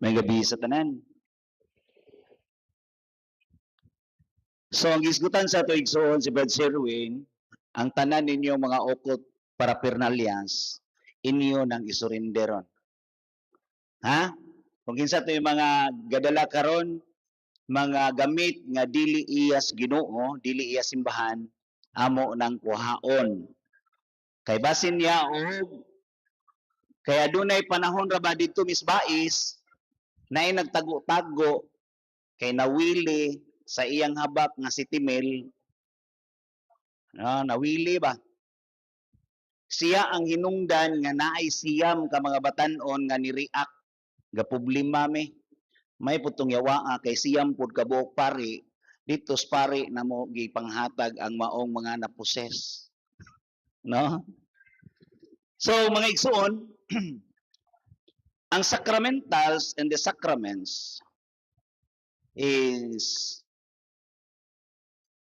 May gabi sa tanan. So, ang gisgutan sa ito igsoon si Brad Sherwin, ang tanan ninyo mga okot para pernalyas, inyo nang isurinderon. Ha? Kung kinsa to yung mga gadala karon, mga gamit nga dili iyas Ginoo, dili iyas simbahan, amo nang kuhaon. Kay basin niya og kaya dunay panahon ra ba dito misbais na nagtago-tago kay nawili sa iyang habak nga si Timel, nawili ba? Siya ang hinungdan nga naay siyam ka mga batan-on nga ni-react ga problema may putong yawa kay siyam pud kabuok pari dito sa pari na mo gipanghatag ang maong mga naposes. No? So mga igsoon, ang sacramentals and the sacraments is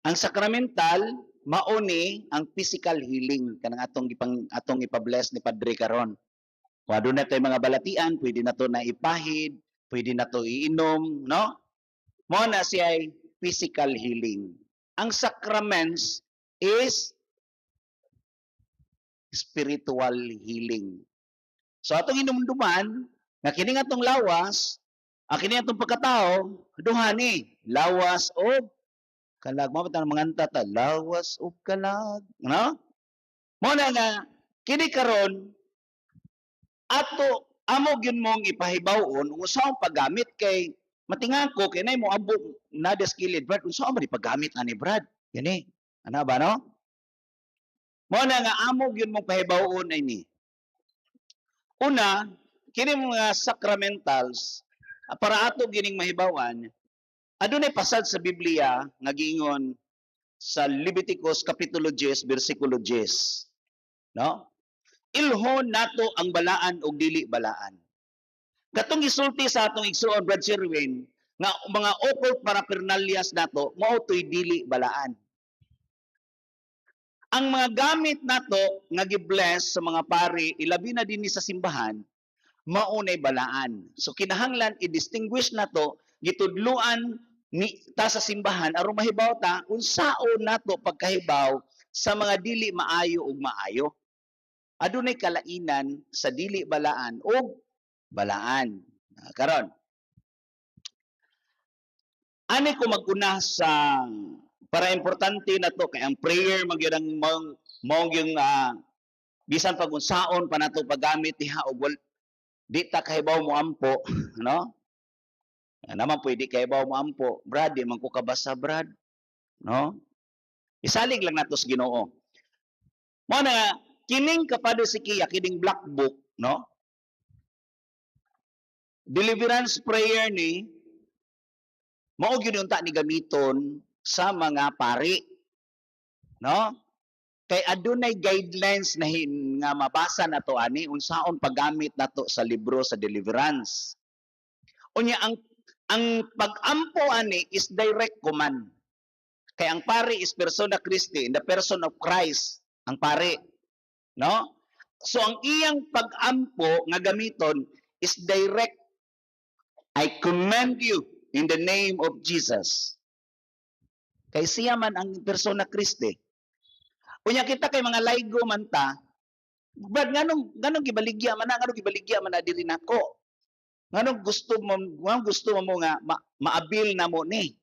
ang sacramental mauni ang physical healing kanang atong ipabless ni Padre karon. Kung aduna tay mga balatian, pwede na to na ipahid, pwede na to iinom, no? Mo na siya ay physical healing. Ang sacraments is spiritual healing. So atong inumduman nga kini atong lawas, kini atong pagkatao, duha ni lawas o kalag. Mo ta manganta ta lawas o kalag, no? Mo na nga kini karon ato amo gyud mong ipahibawon usaong paggamit kay matingan ko kay nay mo abot na deskilid Brad unsa man ipagamit ani Brad gani ana ba no mo na nga amo gyud mong pahibawon ay ni una kini mga sacramentals para ato gining mahibawan adunay pasad sa Biblia nga giingon sa Leviticus kapitulo 10 bersikulo 10 no. Ilhon nato ang balaan o dili balaan. Katong gisulti sa atong igsuon Brad Sherwin nga mga occult paraphernalias nato mao toy dili balaan. Ang mga gamit nato nga gi-bless sa mga pari ilabi na dinhi sa simbahan mao nay balaan. So kinahanglan i-distinguish nato gitudluan ni ta sa simbahan aron mahibaw ta unsaon nato pagkahibaw sa mga dili maayo ug maayo. Adunay kalainan sa dili balaan o balaan. Karon. Ani ko maguna sa para importante na to kay ang prayer magyud ang mao yung bisan pag unsaon pa nato paggamit diha og di ta kahibaw mo ampo, no? Naman pwede kahibaw mo ampo, Brad, di man ko kabasa, Brad, no? Isalig lang nato sa Ginoo. Mo na kining kapadosikiya kining black book no deliverance prayer ni mao gyud unta ni gamiton sa mga pari no kay adunay guidelines na nga mabasa nato ani unsaon paggamit nato sa libro sa deliverance unya ang pag-ampo ani is direct command kay ang pari is persona Christi in the person of Christ ang pari. No? So ang iyang pag-ampo nga gamiton is direct. I command you in the name of Jesus. Kay siya man ang persona Kristi. Unya kita kay mga laygo man ta, Brad nganong gibaligya man na diri nako. Nganong gusto mo nga maabil na mo ni.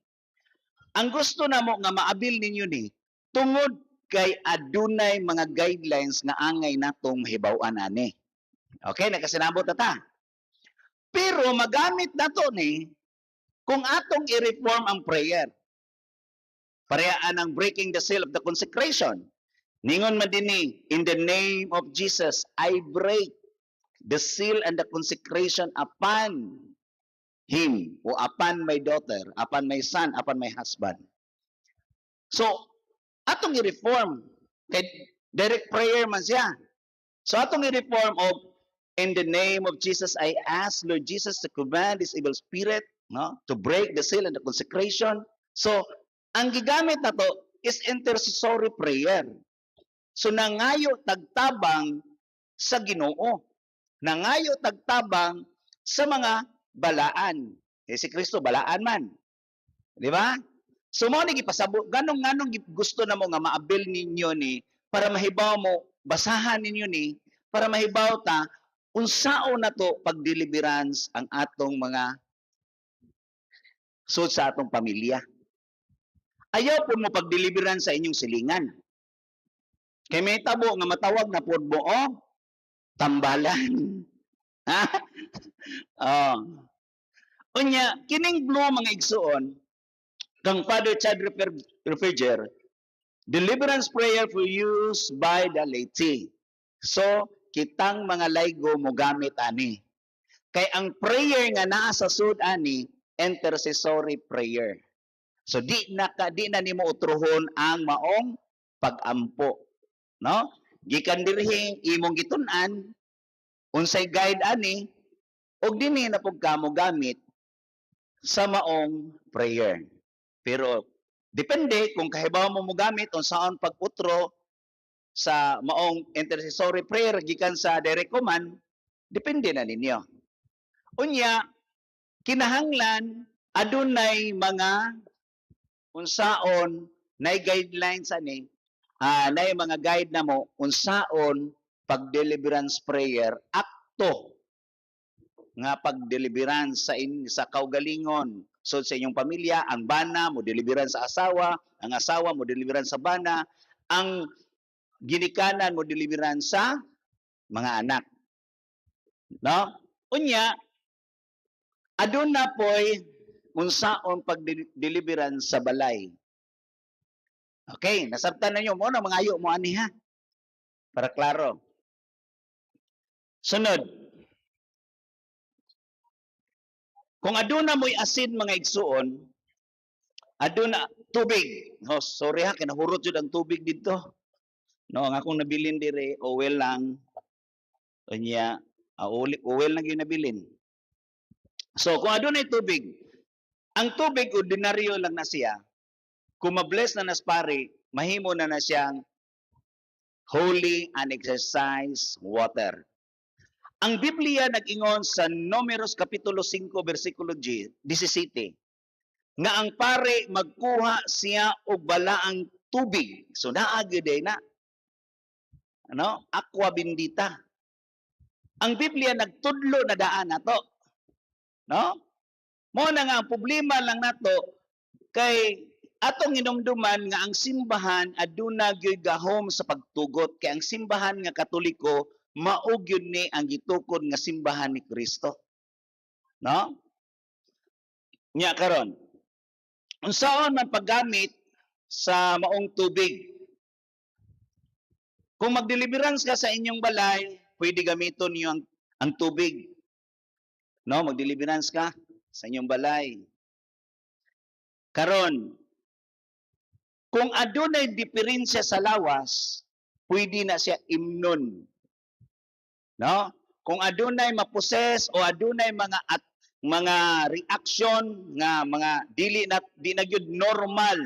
Ang gusto na mo nga maabil ninyo ni tungod kay adunay mga guidelines nga angay natong mahibaw-an ani. Okay, nakasinabot na ta. Pero magamit nato ni kung atong i-reform ang prayer. Parehaan ang breaking the seal of the consecration. Ningon man dinhi, in the name of Jesus, I break the seal and the consecration upon him o upon my daughter, upon my son, upon my husband. So, atong i-reform kay direct prayer man siya. So atong i-reform of in the name of Jesus I ask Lord Jesus to command this evil spirit no to break the seal and the consecration. So ang gigamit nato is intercessory prayer. So nangayo tagtabang sa Ginoo. Nangayo tagtabang sa mga balaan. Si Kristo balaan man. Di ba? So mo ni gipasabot ganong gusto na mo nga maabil ninyo ni para mahibaw mo basahan ninyo ni para mahibaw ta unsaon na to pag deliverance ang atong mga sud sa atong pamilya. Ayaw po mo pag-deliverance sa inyong silingan. Kay may tabo nga matawag na pod mo tambalan. Ha? Oh. Unya, kining blue mga igsuon, kang Father Chad Referger, deliverance prayer for use by the laity. So, kitang mga laygo mo gamit ani. Kay ang prayer nga naa sa sud ani, intercessory prayer. So di na nimo utrohon ang maong pag-ampo, no? Gikan dirhi imong gitun-an unsay guide ani og dinhi na pug kamo gamit sa maong prayer. Pero depende kung kahibaw mo gamit unsaon pag-utro sa maong intercessory prayer gikan sa direct command, depende na ninyo. Unya, kinahanglan adunay mga unsaon nay guidelines ani nay mga guide na mo unsaon pag deliverance prayer akto nga pag deliverance sa kaugalingon so sa inyong pamilya ang bana mo deliverance sa asawa ang asawa mo deliverance sa bana ang ginikanan mo deliverance sa mga anak no unya aduna poy unsaon pag deliverance sa balay. Okay, nasabtan na nyo mo na mga ayo mo ani ha. Para klaro. Sunod. Kung aduna mo'y asin mga igsuon, aduna tubig. Oh, sorry ha, kinahurot jud ang tubig dito. No, ang akong nabilin dire, oil lang. Unya, oil lang yung nabilin. So, kung adunay tubig, ang tubig, ordinaryo lang na siya. Kung mabless na naspari, mahimo na siyang holy and exercise water. Ang Biblia nag-ingon sa Números Kapitulo 5, versikulo 17, nga ang pare magkuha siya og balaang tubig. So, naagid na. Ano? Aqua bendita. Ang Biblia nagtudlo na daan na to. No? Mo na nga ang problema lang nato kay atong inumduman nga ang simbahan aduna gyud gahom sa pagtugot kay ang simbahan nga Katoliko mao gyud ni ang gitukod nga simbahan ni Kristo. No? Nya karon. Unsaon man paggamit sa maong tubig? Kung magdeliverance ka sa inyong balay, pwede gamiton niyo ang tubig. No, magdeliverance ka sa inyong balay. Karon, kung adunay diferensya sa lawas, pwede na siya imnon. No? Kung adunay maposes o adunay mga reaction nga mga di na gyud normal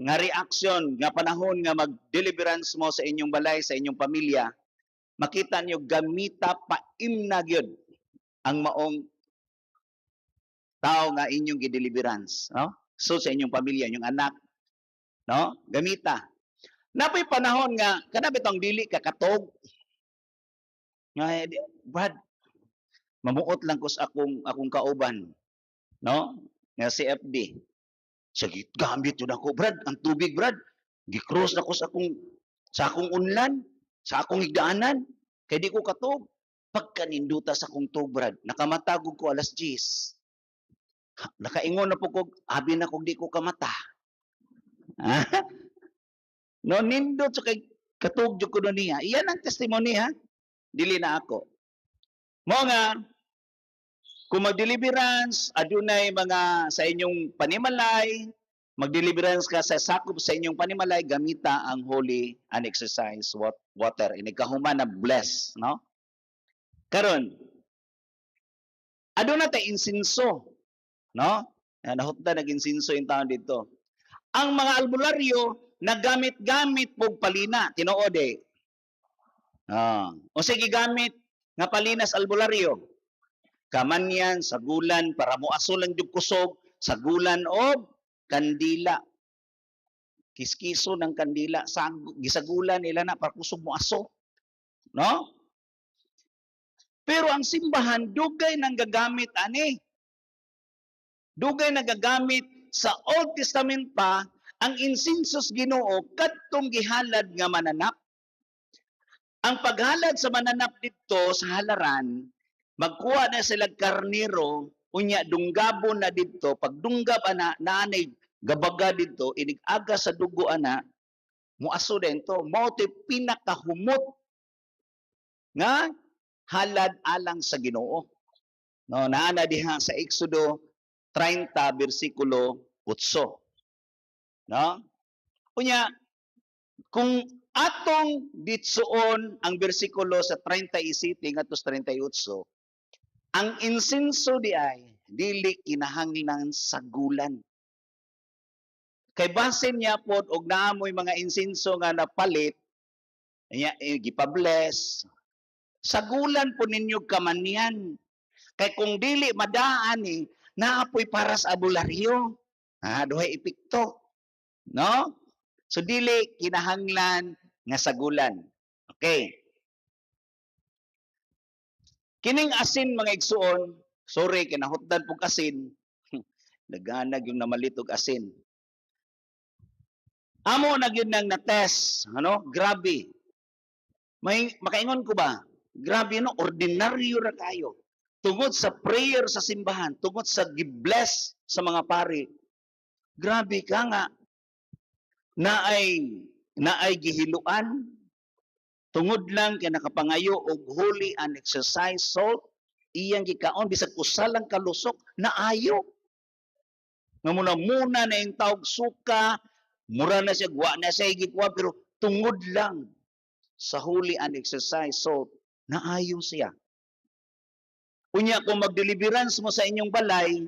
nga reaction nga panahon nga mag-deliverance mo sa inyong balay, sa inyong pamilya, makita niyo gamita paimna gyud ang maong tao nga inyong gideliverance, no? So sa inyong pamilya, inyong anak, no? Gamita. Napay panahon nga kana bitong dili ka katog. Nga Brad, mamuot lang ko sa akong kauban, no? Nga si FD. Sige, gamit yun ako, Brad. Ang tubig, Brad. Gi-cross na ko sa akong unlan, sa akong higdaanan. Kaya di ko katog. Pagkaninduta sa akong tog, Brad, nakamatagog ko alas 10. Nakaingon na po ko, abi na kung di ko kamata. No, nindot sa kay katugyo ko niya. Iyan ang testimony ha. Dili na ako. Mo nga, kung mag-deliverance, adunay mga sa inyong panimalay, mag-deliverance ka sa sakop sa inyong panimalay, gamita ang holy and exercise water. Inigkahuman na bless, no? Karon, aduna tay insinso, no? Nahutda nag-insinso yung taon dito. Ang mga albularyo, nagamit-gamit pog palina, tinuod eh. O sige gamit nga palina sa albularyo. kamanyan, sagulan, para muaso lang yung kusog, sagulan o kandila. Kiskiso ng kandila, gisagulan nila na para kusog muaso. No? Pero ang simbahan, dugay nang gagamit, ani. Dugay nagagamit sa Old Testament pa, ang insinsos Ginoo kadtong gihalad nga mananap. Ang paghalad sa mananap dito sa halaran, magkuha na sila karniro, unya dunggabon na dito, pag dunggab ana, naanay gabaga dito, inigaga sa dugo ana, muaso din to, mao pinakahumot nga halad alang sa Ginoo. No, naana diha sa Exodo 30 bersikulo 8. No? Unya, kung atong ditsuon ang bersikulo sa 37 ngadto sa 38, ang insenso di ay dili kinahanglan sagulan. Kay basin niya pod og naamoy mga insenso nga napalit, niya gipabless. Sagulan po ninyo kamanyan. Kay kung dili madaan ni naapoy para sa abularyo. Duhay epekto. No? So dili kinahanglan nga sagulan. Okay. Kining asin mga igsuon, sorry kinahutdan pug asin. Naghanag yung namalitog asin. Amo na gyud nang na-test, ano? Grabe. May makaingon ko ba? Grabe no, ordinaryo ra kayo. Tungod sa prayer sa simbahan, tungod sa gi-bless sa mga pari. Grabe ka nga naay gihiluan tungod lang kay nakapangayo og holy and exercise salt iyang gikaon bisag usalang kalusok naayo. Nga muna na yung tawag suka, mura na siya, guwa na siya gikuha, pero tungod lang sa holy and exercise salt, naayo siya. Unya kung mag-deliverance mo sa inyong balay,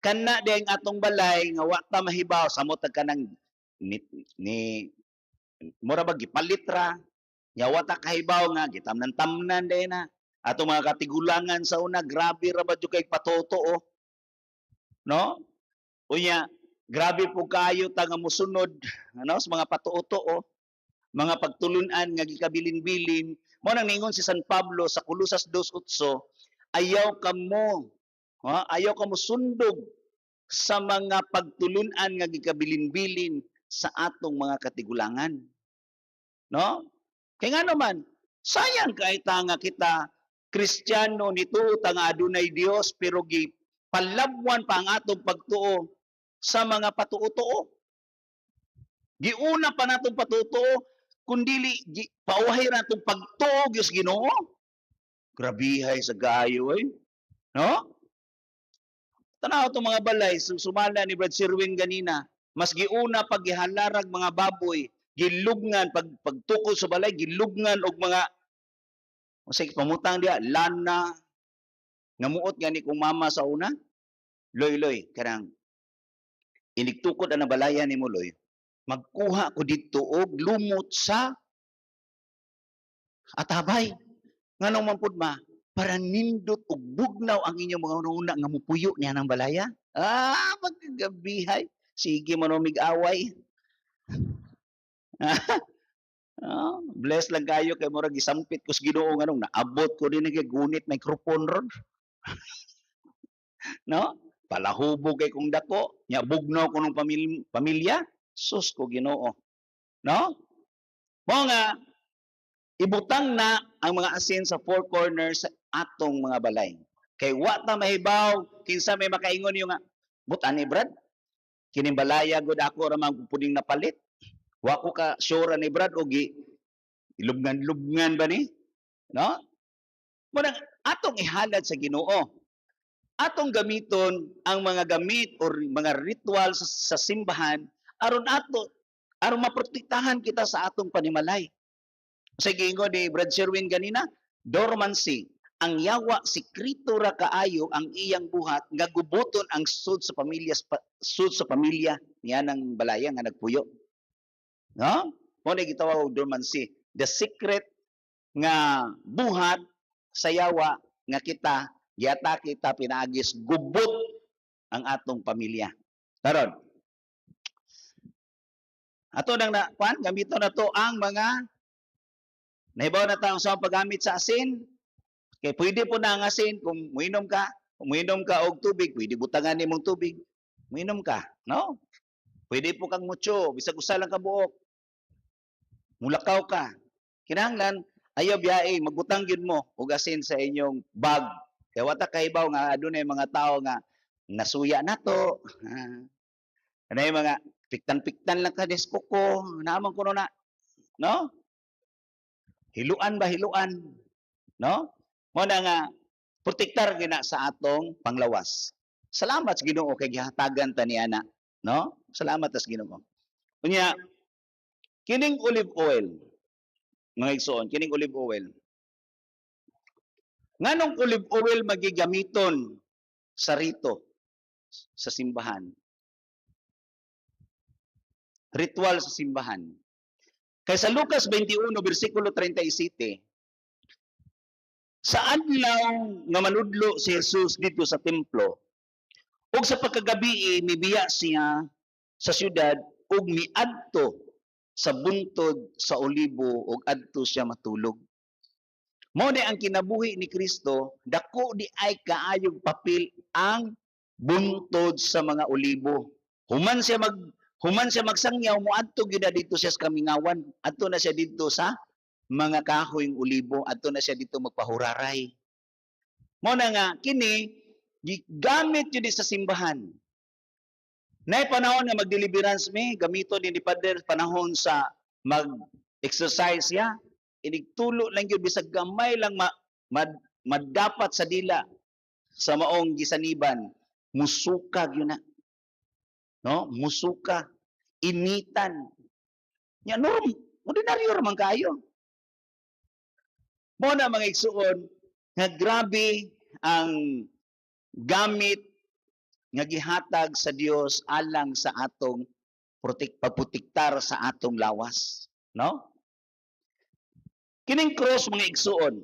kana ding atong balay nga wa ta mahibaw samot kanang ni mura ba gipalitra nya wa ta kahibaw nga gitamnan-tamnan din na atong mga katigulangan sa una grabe ra ba jud kay patotoo, no? Unya grabe po kayo ta nga mosunod ano sa mga patuo-tuo, mga pagtulunan nga gikabilin-bilin. Mo nang ningon si San Pablo sa Colosas 2:8, ayaw ka mo sundog sa mga pagtulunan nga gikabilin-bilin sa atong mga katigulangan. No? Kaya nga naman, sayang kay nga kita Kristiyano nituo ta nga adunay Dios pero palabwan pa ang atong pagtuo sa mga patuo-tuo. Giuna pa natong patuo kundili pauhay ra natong pagtuo gyud Ginoo. Grabihay sa gayo no? Tanaw itong mga balay, sumala ni Brad Sirwin ganina, mas giuna pag gihalarag mga baboy, gilugnan, pagtukod sa balay, gilugnan og mga, sige, pamutang diya, lana, ngamuot gani kong mama sa una, loy, karang, inigtukod ang balayan ni mo, loy, magkuha ko dito og lumot sa atabay. Nga naman po para nindot ug bugnaw ang inyong mga una nga mupuyo niya ng balaya. Maggabihay. Sige manomig away. Bless lang kayo kay murag gisampit ko sa Ginoo nganong naabot ko din kay gunit microphone ron. No? Palahubog kay kung dako, nya bugnaw ko ng pamilya. Sus ko Ginoo. No? Mo nga ibutang na ang mga asin sa four corners sa atong mga balay. Kay wa ta mahibaw kinsa may makaingon yung butan ni Brad. Kining balaya gud ako ra man puding napalit. Wa ko ka sure ni Brad og ilubngan ba ni? No? Muna atong ihalad sa Ginoo. Atong gamiton ang mga gamit or mga ritual sa simbahan aron maprotektahan kita sa atong panimalay. Sige ingon ni Brad Sherwin ganina, dormancy. Ang yawa sikrito ra kaayo ang iyang buhat nga gubuton ang sud sa pamilya niya ng balaya nga nagpuyo. No? Mo na gitawag og dormancy. The secret nga buhat sa yawa nga kita giatake ta pinaagis gubot ang atong pamilya. Karon, ato nang na kuan gamito na to ang mga nahibaw na taong sa paggamit sa asin. Kay pwede po na ang asin kung muinom ka og tubig, pwede butangan nimong tubig. Muinom ka, no? Pwede po kang mutyo, bisag usa lang ka buok. Mulakaw ka. Kinahanglan ayaw biyae magbutang gyud mo og asin sa inyong bag. Kay wata kahibaw nga adunay mga tao nga nasuya nato. Anay mga piktan-piktan lang ka desko ko, naman kuno na, no? Hiluan ba hiluan, no? Mo na nga protektar gina sa atong panglawas. Salamat sa Ginoo kay gihatagan ta niana, no? Salamat sa Ginoo. Unya kining olive oil, mga igsoon, kining olive oil. Nganong olive oil magigamiton sa rito sa simbahan? Ritual sa simbahan. Kay sa Lucas 21 bersikulo 37, sa adlaw nga manudlo si Jesus dito sa templo, ug sa pagkagabi mibiya siya sa syudad ug miadto sa buntod sa olibo ug adto siya matulog. Mao ni ang kinabuhi ni Kristo, dako di ay kaayog papel ang buntod sa mga olibo. Human siya magsangyaw moadto gyud dito siya sa kamingawan, adto na siya dito sa mga kahoyng olibo, adto na siya dito magpahuraray. Mo na nga kini gigamit yun sa simbahan. Nay panahon nga mag-deliverance mi, gamito ni Padre panahon sa mag-exercise ya, inigtulo lang yun bisag gamay lang madapat sa dila sa maong gisaniban, musukag yun na. No? Musuka, initan. Ya norm, ordinaryo raman kayo. Mo na mga igsuon nga grabe ang gamit nga gihatag sa Dios alang sa atong pagprotektar sa atong lawas, no? Kining cross mga igsuon.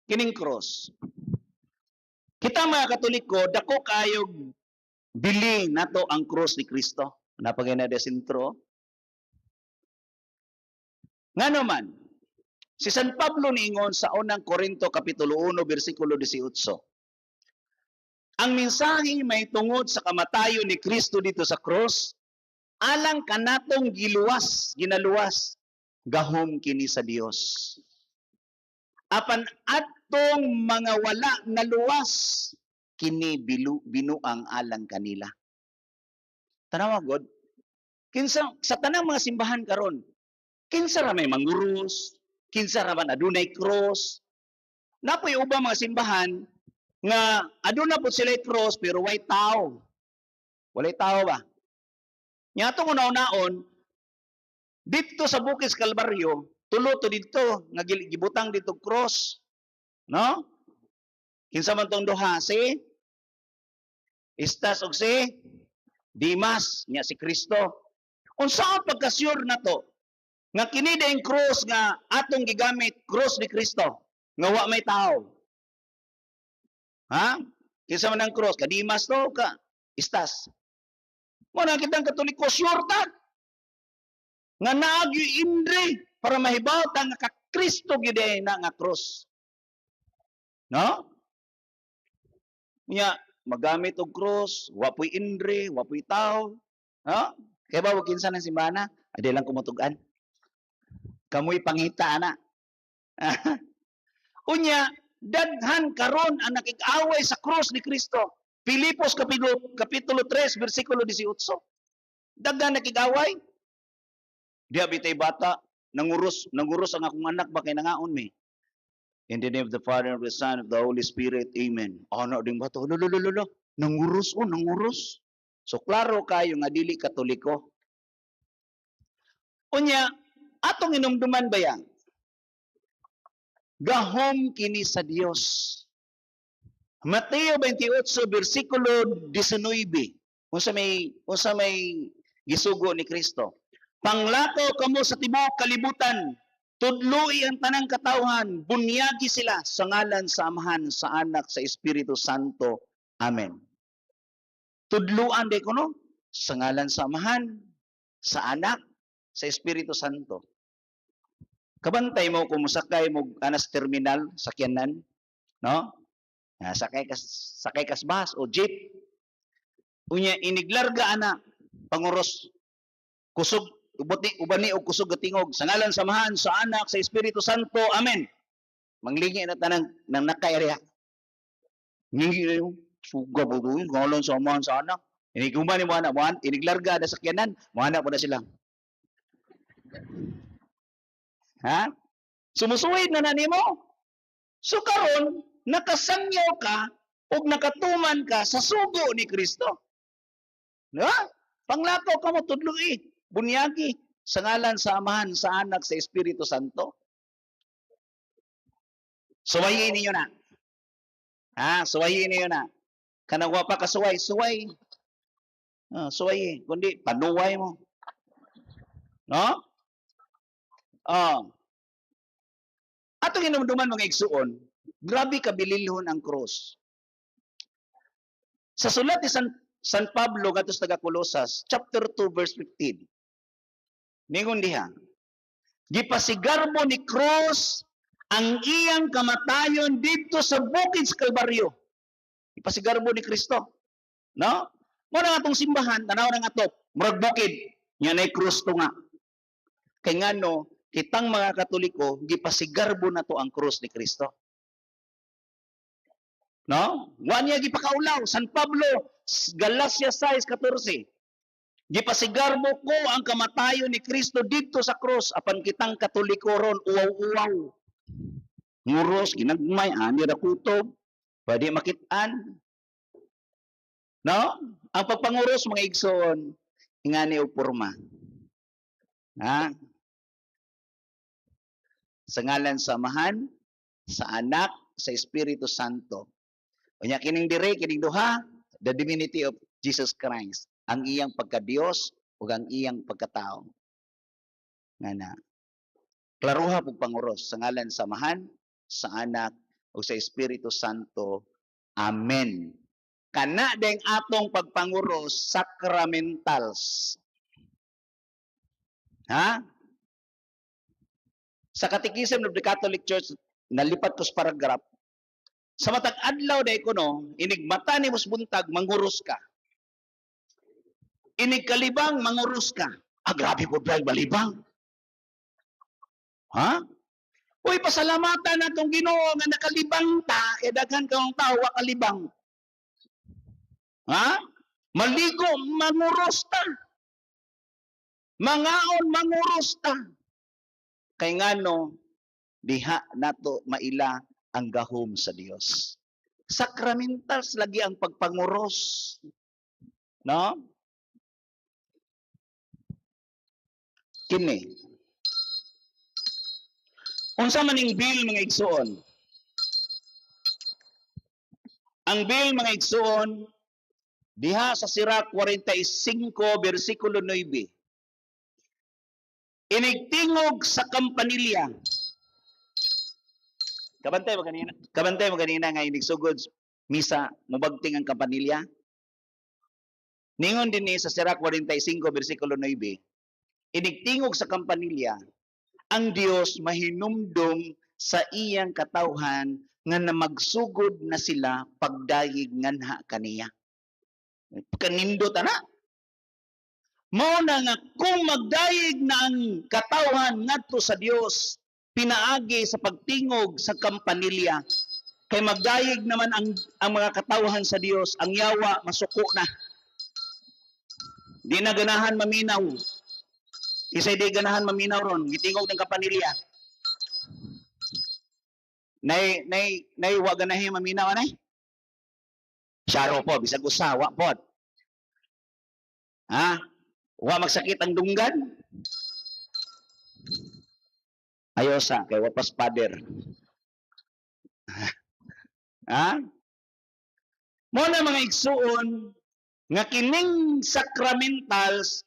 Kining cross. Kita mga Katoliko dako kayog bili nato ang cross ni Kristo. Napagay na de sentro. Nga naman, si San Pablo niingon sa unang Korinto kapitulo 1 bersikulo 18. Ang mensahe may tungod sa kamatayon ni Kristo dito sa cross, alang kanatong ginaluwas, gahom kini sa Dios. Apan atong mga wala naluwas, kini binuang alang kanila. Tanawa God, kinsa sa tanang mga simbahan karon, kinsa ra may manguros, kinsa ra man adunay cross. Napoy ubang mga simbahan nga aduna po sila cross pero way tao. Walay tao ba? Nya atong una-unaon dito sa Bukis Kalbaryo, tulo to dito nga gibutang dito cross, no? Kinsa man tong duha si Estas og si Dimas nya si Kristo. Unsa ang pagka-sure na to? Nga kini daing cross nga atong gigamit, cross ni Kristo, nga wa may tao. Ha? Kinsa man ang cross? Kadimas to ka? Estas. Mo na kitang Katoliko sure ta. Nga naagyo indre para mahibaw ta nga ka Kristo gyud na nga cross. No? Nya magamit og cross, wa poy indre, wa poy tao. No? Kaya ba wag kinsa nang simbana? Adi lang kumutugan. Kamoy pangita ana. Unya daghan karon ang nakig-away sa cross ni Kristo. Filipos kapitulo 3 bersikulo 18. Daghan nakig-away. Diha bitay bata nangurus ang akong anak ba kay nangaon mi. In the name of the Father, of the Son, of the Holy Spirit. Amen. Ano ding bato? Lolo. Nangurus. So klaro kayo nga dili Katoliko. Unya atong inumduman ba yan? Gahom kini sa Dios. Mateo 28 bersikulo 19. Unsa may gisugo ni Kristo. Panglakaw kamo sa tibuok kalibutan, Tudloi ang tanang katawhan, bunyagi sila sa ngalan sa Amahan, sa Anak, sa Espiritu Santo. Amen. Tudluan de kuno sa ngalan sa Amahan, sa Anak, sa Espiritu Santo. Kabantay mo kung musakay mo anas terminal sakyanan, no? Sakay kas bus o jeep. Unya iniglarga ana panguros kusog ubani og kusog gatingog sa ngalan sa Amahan, sa Anak, sa Espiritu Santo. Amen. Manglingi na tanang nang nakayariha. Ngingi na yung suga po doon, ngalan sa Amahan, sa Anak. Iniguman ni mo anak, iniglarga na sakyanan, mo anak po na sila. Ha? Sumusuwid na nimo. So karon nakasangyaw ka o nakatuman ka sa sugo ni Kristo. Diba? Panglakaw ka mo tudloi, bunyagi sa ngalan sa Amahan, sa Anak, sa Espiritu Santo. Suwayin niyo na. Suwayin niyo na. Kanang wa pa ka suway. Suway, kundi panuway mo. No? Atong hinumduman mga igsuon, grabe kabililhon ang cross. Sa sulat ni San Pablo ngadto sa taga Colosas, chapter 2 verse 15. Ningon diha, gipasigarbo ni cross ang iyang kamatayon dito sa bukid sa Kalbaryo. Gipasigarbo ni Kristo. No? Mo na atong simbahan, tanaw na nga to, murag bukid, nya nay cross to nga. Kay ngano, kitang mga Katoliko, gipasigarbo na to ang krus ni Kristo. No? Wa niya gipakaulaw. San Pablo, Galacia 6:14. Gipasigarbo ko ang kamatayon ni Kristo dito sa krus, apan kitang Katoliko ron, uwaw-uwaw. Nguros, ginagmay, ani ra kutob, pwede makitaan. No? Ang pagpanguros, mga igsoon, ingani og porma. Ha? Sa ngalan sa Amahan, sa Anak, sa Espiritu Santo. Unya kining dire, kining duha, the divinity of Jesus Christ, ang iyang pagka-Dios ug ang iyang pagkatao. Ngana. Klaruha pug panguros sa ngalan sa Amahan, sa Anak ug sa Espiritu Santo. Amen. Kana deng atong pagpanguros sacramentals. Ha? Sa Catechism of the Catholic Church, nalipat ko sa paragraph, sa matag adlaw day ko no, inigmata ni mos buntag, manguros ka. Inig kalibang, manguros ka. Grabe po dahil malibang. Ha? Uy, pasalamatan na itong Ginoo nga nakalibang ta, kaya daghan kang tao, kalibang. Ha? Maligo, manguros ta. Mangaon, manguros ta. Kay ngano diha nato maila ang gahom sa Dios. Sacramentals lagi ang pagpanguros. No? Kini. Unsa man ning bill mga igsoon? Ang bill mga igsoon diha sa Sirach 45 bersikulo 9. Inigtingog sa kampanilya. Kabantay mo ganina nga inigsugod misa mubagting ang kampanilya. Ningon din sa Sirach 45 bersikulo 9. Inigtingog sa kampanilya, ang Dios mahinumdom sa iyang katawhan nga namagsugod na sila pagdayeg nganha kaniya. Kanindot ana. Mao na nga kung magdayeg na ang katawhan ngadto sa Dios, pinaagi sa pagtingog sa kampanilya, kay magdayeg naman ang mga katawhan sa Dios, ang yawa masuko na. Di na ganahan maminaw. Isay di ganahan maminaw ron, gitingog ng kampanilya. Nay wa ganahin maminaw anay. Syaro po, bisag usawa po. Ha? Wa magsakit ang dunggan. Ayosa kay wapas pader. Ha? Mo na mga igsuon nga kining sacramentals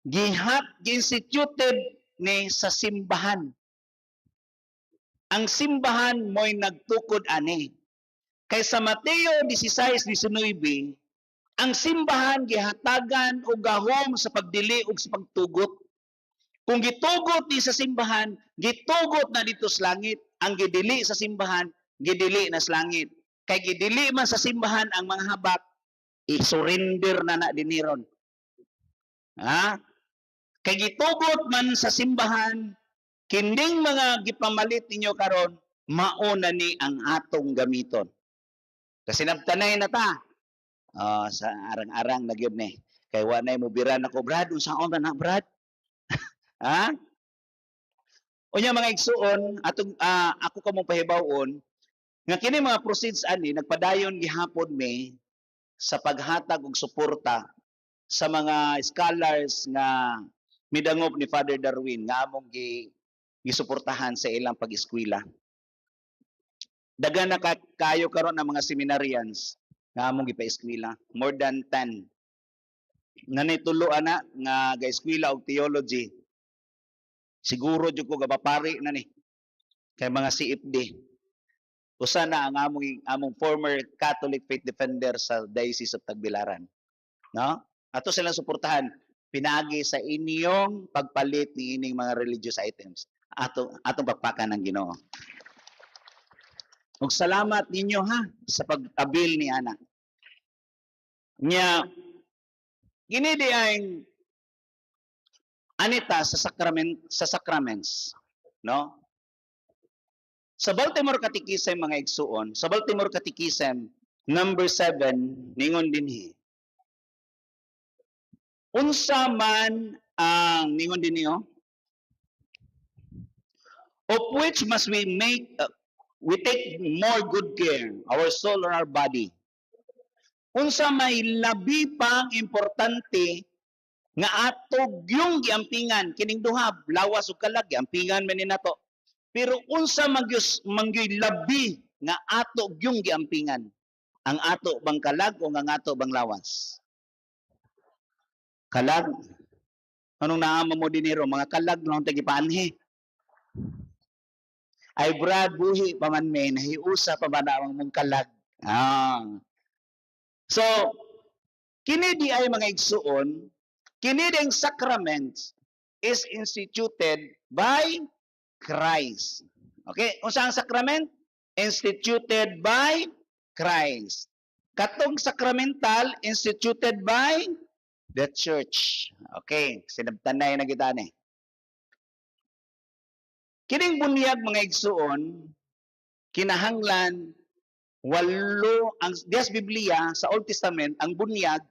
gihat instituted ni sa simbahan. Ang simbahan mo'y nagtukod ani. Kay sa Mateo 16:19, ang simbahan gihatagan og gahom sa pagdili ug sa pagtugot. Kung gitugot ni sa simbahan, gitugot na dito sa langit. Ang gidili sa simbahan, gidili na sa langit. Kay gidili man sa simbahan ang mga habak, i-surrender na diniron. Ha? Kay gitugot man sa simbahan, kining mga gipamalit ninyo karon, mauna ni ang atong gamiton. Kasi nabtanay na ta. Sa arang-arang na gyud ni. Kay wa nay mo biran ako, Brad, unsaon na Brad? Ha? Unya mga igsuon, atong ako kamo pahibawon nga kini mga proceeds ani nagpadayon gihapon mi sa paghatag og suporta sa mga scholars nga midangop ni Father Darwin nga among gisuportahan sa ilang pag-eskwela. Daghan na kayo karon ang mga seminarians nga among gipa-eskwela, more than 10. Nanitulo ana nga ga-eskwela og theology. Siguro jud ko gapapari na ni kay mga CFD. Usa na ang among former Catholic faith defender sa Diocese of Tagbilaran. No? Ato silang suportahan pinagi sa inyong pagpalit ni ining mga religious items. Atong pagpakan ng Ginoo. Ug salamat ninyo ha sa pag-abil ni ana. Nya kini di ay anita sa sacraments, no? Sa Baltimore Catechism mga igsuon, sa Baltimore Catechism number 7 ningon dinhi. Unsa man ang ningon dinhi of which must we take more good care, our soul or our body. Unsa may labi pang importante nga atog yung giampingan kining duha lawas ug kalag giampingan man ni nato. Pero unsa mangyoy labi nga ato yung giampingan? Ang ato bang kalag o ang ato bang lawas? Kalag. Anong naama mo dinero? Mga kalag lang tagipaanhi. Ay Brad, buhi pa man may nahiusa pa man ang mong kalag. So, kini di ay mga igsuon, kini ding sacraments is instituted by Christ. Okay? Unsa ang sacrament? Instituted by Christ. Katong sacramental, instituted by the church. Okay? Sinabtanay na kita ni. Kining bunyag mga igsuon, kinahanglan walo ang Dias Biblia sa Old Testament ang bunyag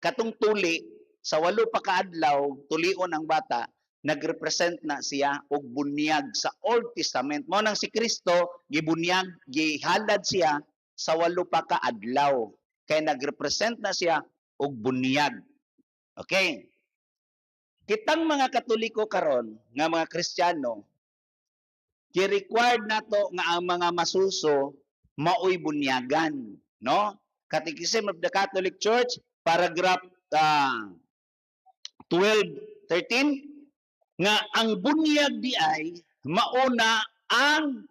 katong tuli sa walo pa ka adlaw tulion ang bata nagrepresent na siya og bunyag sa Old Testament. Mao nang si Kristo gibunyag, gihalad siya sa walo pa ka adlaw kay nagrepresent na siya og bunyag. Okay? Kitang mga Katoliko karon nga mga Kristiyano gi-required nato nga ang mga masuso maoy bunyagan, no? Catechism of the Catholic Church, paragraph 12:13 nga ang bunyag di ay mauna ang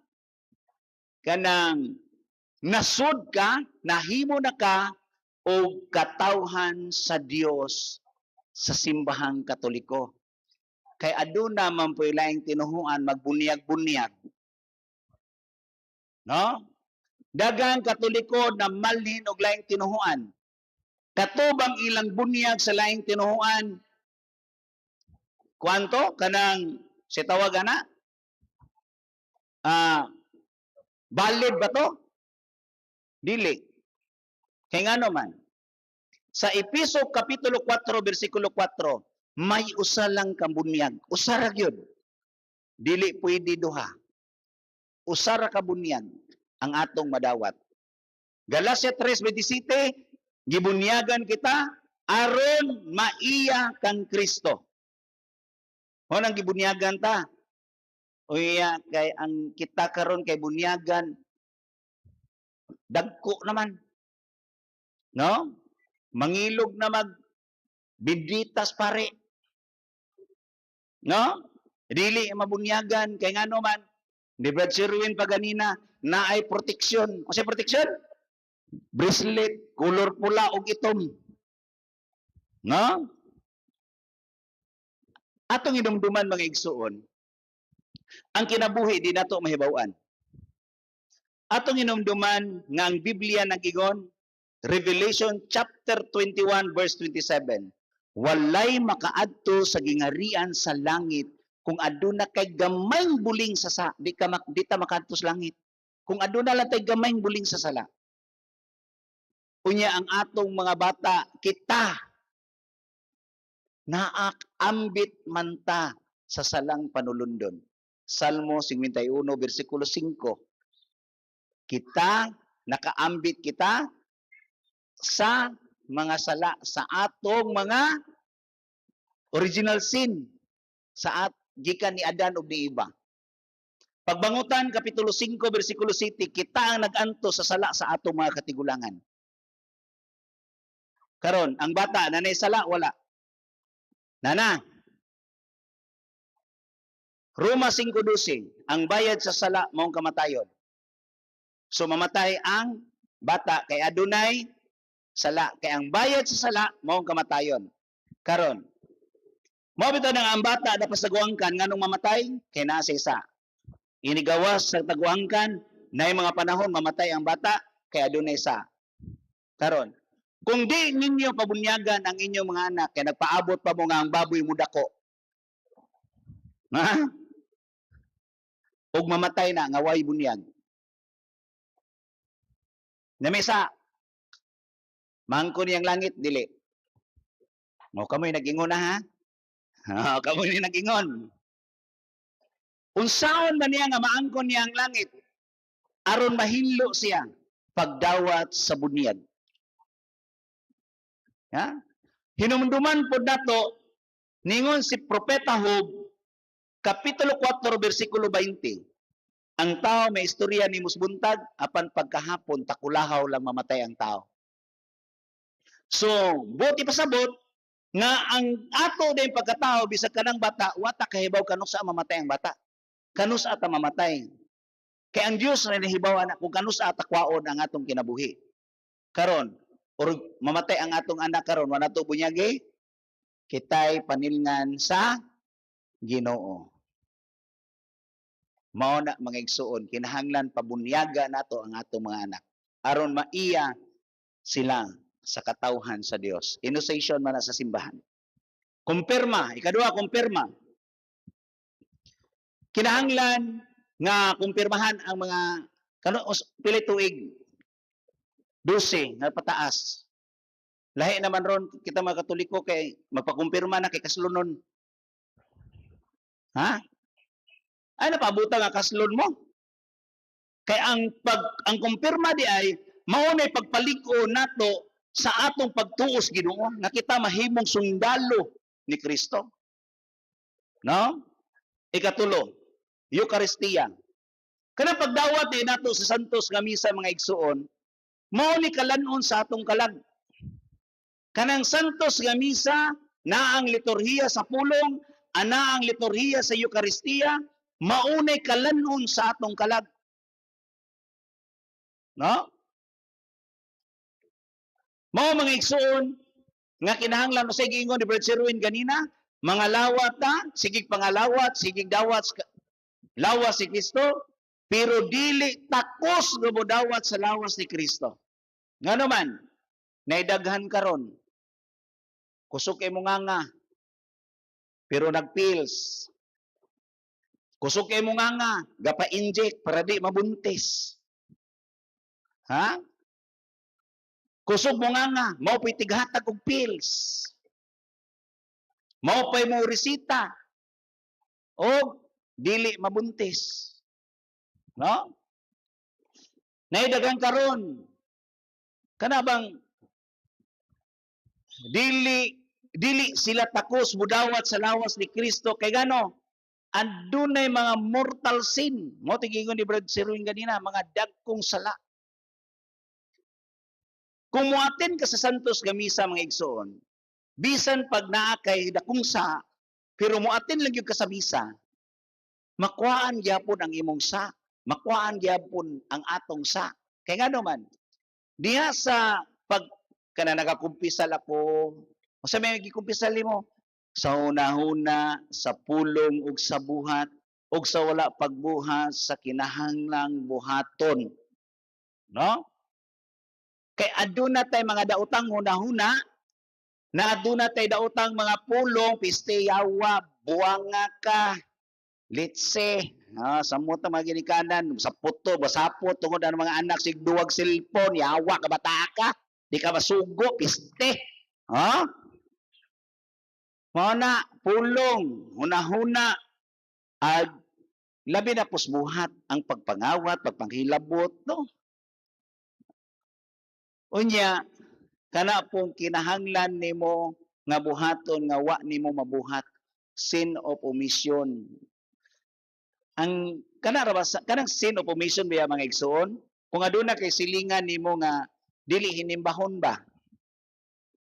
kanang nasud ka, nahimo na ka o katawhan sa Dios sa simbahang Katoliko. Kay aduna man po ilaing tinuhuan magbunyag-bunyag. No? Daghang Katoliko na malhin og laing tinuhuan. Katubang ilang bunyag sa laing tinuhuan. Kwanto kanang si tawag ana? Valid ba to? Dili. Kay ngano man? Sa Episo Kapitulo 4, versikulo 4, may usa lang kang bunyag. Usa ra gyud. Dili pwede duha. Usa ra ka bunyag ang atong madawat. Galacia 3:27, gibunyagan kita aron maiya kang Kristo. Mo nang gibunyagan ta. Uya kay ang kita karon kay bunyagan dagko naman. No? Mangilog na binditas pare. No? Dili mabunyagan kay ngano man ni Brad Sherwin pa ganina na ay proteksyon. O sa proteksyon? Bracelet, color pula o itom. No? Atong inumduman mga igsuon, ang kinabuhi di nato mahibaw-an. Atong inumduman nga ang Biblia nagingon, Revelation chapter 21 verse 27. Walay makaadto sa gingarian sa langit kung aduna kay gamayng buling sa di ta makadto sa langit. Kung aduna lang tay gamayng buling sa sala. Unya ang atong mga bata, kita naakambit man ta sa salang panulundon. Salmo 51 bersikulo 5. Kita nakaambit kita sa mga sala sa atong mga original sin sa gikan ni Adan ug ni Eva. Pagbangutan kapitulo 5 bersikulo 7, kita ang nag-anto sa sala sa atong mga katigulangan. Karon, ang bata nanay sala wala. Nana. Roma 5:12, ang bayad sa sala maong kamatayon. So mamatay ang bata kay adunay sala, kay ang bayad sa sala maong kamatayon. Karon, mao bitaw nang ang bata dapat saguangkan nganong mamatay kay naa sa isa. Inigawas sa taguangkan nay mga panahon mamatay ang bata kay adunay sa. Karon, kung di ninyo pabunyagan ang inyong mga anak kay nagpaabot pa mo nga ang baboy mo dako. Ha? Ug mamatay na nga way bunyag. Namisa, mangko niyang langit, dili. Mo kamoy nag-ingon na ha? Kamoy ni nag-ingon. Unsaon man niya nga maangkon niya ang langit, aron mahinlo siya pagdawat sa bunyag. Ha? Hinumduman po nato, ningon si Propeta Job, Kapitulo 4, versikulo 20. Ang tao may istorya ni musbuntag, apan pagkahapon, takulahaw lang mamatay ang tao. So, buti pasabot, nga ang ato din pagkatao, bisag kanang bata, wata kahibaw kanus sa mamatay ang bata. Kanus ata mamatay. Kaya ang Diyos na nahibawan kung kanus ata kwaon ang atong kinabuhi. Karon, or mamatay ang atong anak karon, wala to bunyagi, kitay panilngan sa Ginoo. Mao na mga igsuon, kinahanglan pabunyaga nato ang atong mga anak aron maiya sila sa katawhan sa Dios. Initiation man na sa simbahan. Kumpirma, ikaduha kumpirma. Kinahanglan nga kumpirmahan ang mga pili tuig 12 nga pataas. Lahi naman ron kita mga Katoliko kay magpakumpirma na kay kaslunon. Ha? Ay napabuta nga kaslon mo. Kay ang kumpirma di ay mao nay pagpalig-o nato sa atong pagtuos Ginoo nga kita mahimong sundalo ni Kristo. No? Ikatulo, Eucharistia. Kanang pagdawat din nato sa santos nga misa mga igsuon, mao ni kalanon sa atong kalag. Kanang santos nga misa na ang liturhiya sa pulong, ana ang liturhiya sa Eucharistia, maunay kalanon sa atong kalag. No? Mao mga igsuon nga kinahanglan sa giingon ni Brad Sherwin ganina, mga lawat ta, sigig pangalawat, sigig dawat lawas si Kristo, pero dili takos nga modawat sa lawas ni Kristo. Ngano man, naidaghan karon. Kusog kay mo nga pero nagpills. Kusog kay mo nga gapa-inject para di mabuntis. Ha? Kusog mo nga mao pay tighatag og pills. Mao pay mo resita. O dili mabuntis. No? Naidagan karon. Kana bang dili sila takos mudawat sa lawas ni Kristo kay gano? Andunay mga mortal sin. Mo tigingon ni Brad Sherwin ganina, mga dagkong sala. Kung muaten ka sa santos nga misa mga igsoon, bisan pag naa kay dakong sa, pero muaten lang yung ka sa misa, makuhaan gyapon ang imong sa, makuhaan gyapon ang atong sa. Kay nga naman, diha sa pag kana nagakumpisal ako, o sa may gikumpisal mo, sa hunahuna, sa pulong ug sa buhat, ug sa wala pagbuhat sa kinahanglang buhaton. No? Kay aduna tay mga daotang hunahuna, na aduna tay daotang mga pulong, piste yawa, buwanga ka, litse, sa muta mga ginikanan, sa puto, basapot, tungod ang mga anak, sigduwag silpon, yawa, kabata ka, di ka masugo, piste. Ha? Mana, pulong, hunahuna, at labi na pusbuhat ang pagpangawat, pagpanghilabot, no? Unya, kana pong kinahanglan nimo nga buhaton nga wa nimo mabuhat, sin of omission. Ang kanang sin of omission biya mga igsoon, kung aduna kay silingan nimo nga dili hinimbahon ba?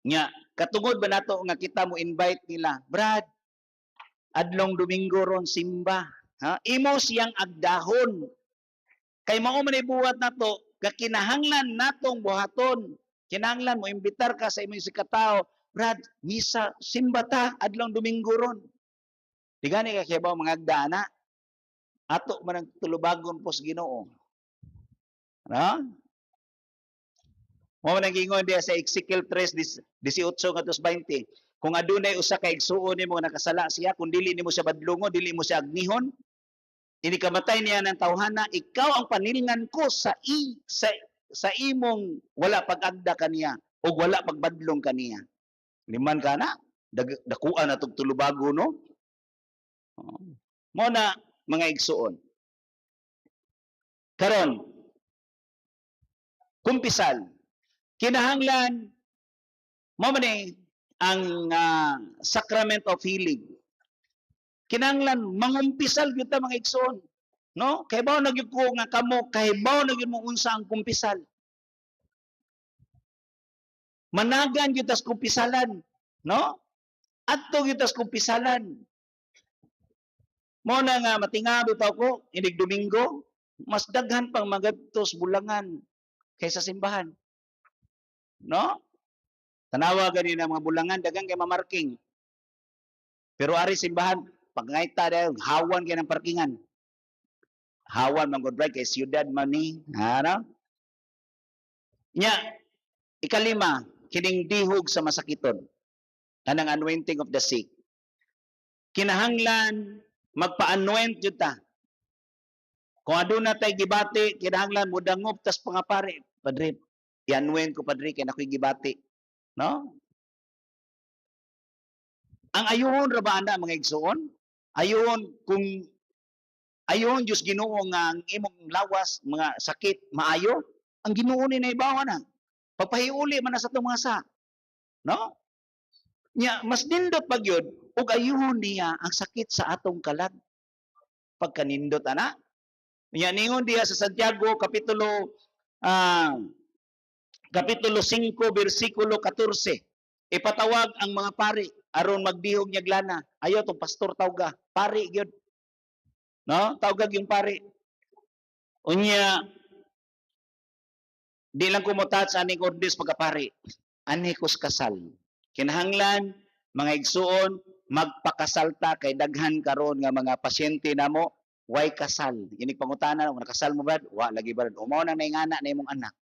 Nya, katungod ba nato nga kita mo invite nila, Brad, adlong Domingo ron simba. Ha? Imo siyang agdahon. Kay mao man buhat nato, kakinahanglan natong buhaton. Kinahanglan mo imbitar ka sa imong sikataw, Brad, misa simba ta adlong Domingo ron. Di gani ka kibaw mga agdana. Ato man ang tulubagon pos Ginoo. No? Mo man gingon diya sa Ezekiel 3:18 ngadto 20. Kung adunay usa ka igsuon nimo nakasala siya, kung dili nimo siya badlungo, dili mo siya agnihon, ini kamatay niya ng tawhana, ikaw ang panilingan ko sa imong wala pag-agda kaniya o wala pagbadlong kaniya. Liman ka na, dakuan na itong tulubago, no? Mo na, mga igsuon. Karon, kumpisal, kinahanglan, mo man ang sacrament of healing. Kinahanglan mangumpisal gyud ta mga igsoon, no? Kay bawo nagyud ko nga kamo, kay bawo nagyud mo unsa ang kumpisal. Managan gyud tas kumpisalan, no? Adto gyud tas kumpisalan. Mo na nga matinga bitaw ko inig Domingo, mas daghan pang magadtos bulangan kaysa simbahan. No? Tanawa gani na mga bulangan daghang kay mamarking. Pero ari simbahan pagngayta dayon hawan kay ng parkingan. Hawan man gud kay siyudad man ni, ano? Nya, ikalima, kining dihog sa masakiton. Kanang anointing of the sick. Kinahanglan magpa-anoint jud ta. Kung aduna tay gibati, kinahanglan mo dangop tas pangapari, padre. I-anoint ko padre kay nakoy gibati. No? Ang ayuhon ra ba ana mga igsoon? Ayuhon kung ayuhon Diyos Ginoo nga ang imong lawas, mga sakit, maayo, ang Ginoo ni naibawa na. Pagpahiuli man na sa itong mga sa. No? Nya, mas nindot pag yun, ug ayuhon niya ang sakit sa atong kalag. Pagkanindot, ana. Nya, ningon diya sa Santiago, Kapitulo 5, versikulo 14. Ipatawag ang mga pari, aron magdihog niya glana. Ayaw itong pastor tawga. Pari, yun. No? Tawgag yung pari. Unya, di lang kumutat sa aning ordis pagkapari. Anikos kasal. Kinahanglan, mga igsuon, magpakasalta kay daghan karon nga mga pasyente namo way kasal. Inig pangutana, kung nakasal mo ba? Wa lagi ba? Umaw nang naingana na imong anak.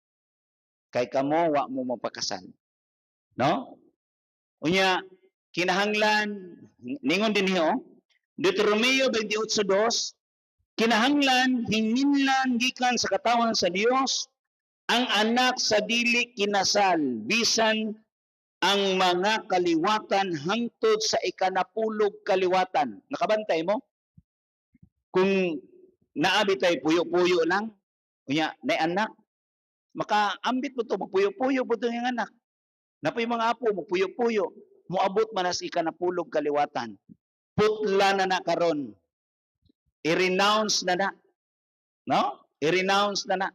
Kay kamo, wa mo mapakasal. No? Unya, kinahanglan, ningon din niyo, Deuteronomio 28:2, kinahanglan, hinginlan, gikan sa katawan sa Dios, ang anak sa dili kinasal, bisan ang mga kaliwatan hangtod sa ikanapulog kaliwatan. Nakabantay mo? Kung naabi tayo puyo-puyo lang, unya, na anak, makaambit mo ito, magpuyo-puyo po ito yung anak. Napay mga apo, magpuyo-puyo, muabot man as ikanapulog kaliwatan. Putla na karon. I-renounce na. No? I-renounce na.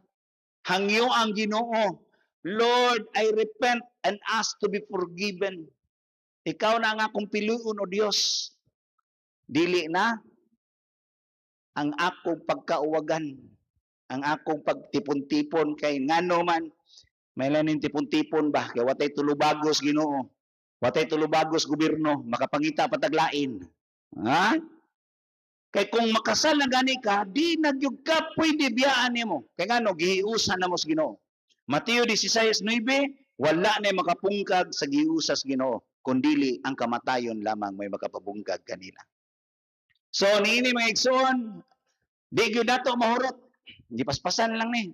Hangyo ang Ginoo. Lord, I repent and ask to be forgiven. Ikaw na nga akong piluon o Dios. Dili na. ang akong pagkauwagan, ang akong pagtipon-tipon kay ngano man may laning tipon-tipon ba kay watay tulubagos Ginoo. Watay tulubagos gobyerno makapangita pataglain. Ha? Kay kung makasal na gani ka, di nagyug ka pwede biyaan nimo. Kay ngano gihiusan na mo sa Ginoo. Mateo 16:9, wala na makapungkag sa giusas Ginoo, kundili ang kamatayon lamang may makapabungkag kanila. So niini mga igsoon, di gyud nato mahurot. Gipaspasan lang ni.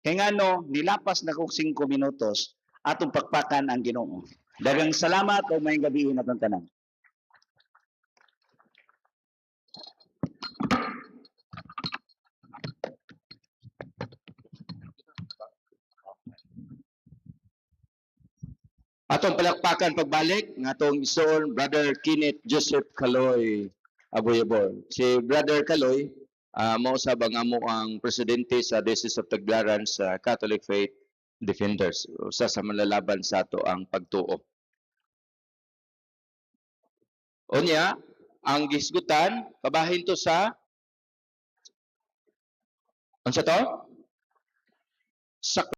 Kay ngano nilapas na kog 5 minutos atong pakpakan ang Ginoo. Daghang salamat o may gabi natong tanan. Atong palakpakan pagbalik ng atong isoon, Brother Kenneth Joseph Caloy Aboyebor. Si Brother Caloy, mao sa bangamo ang presidente sa Diocese of Tagbilaran sa Catholic Faith Defenders. Usa sa malalaban sa ato ang pagtuo. Unya, ang gisgutan, kabahin to sa unsa to? Sa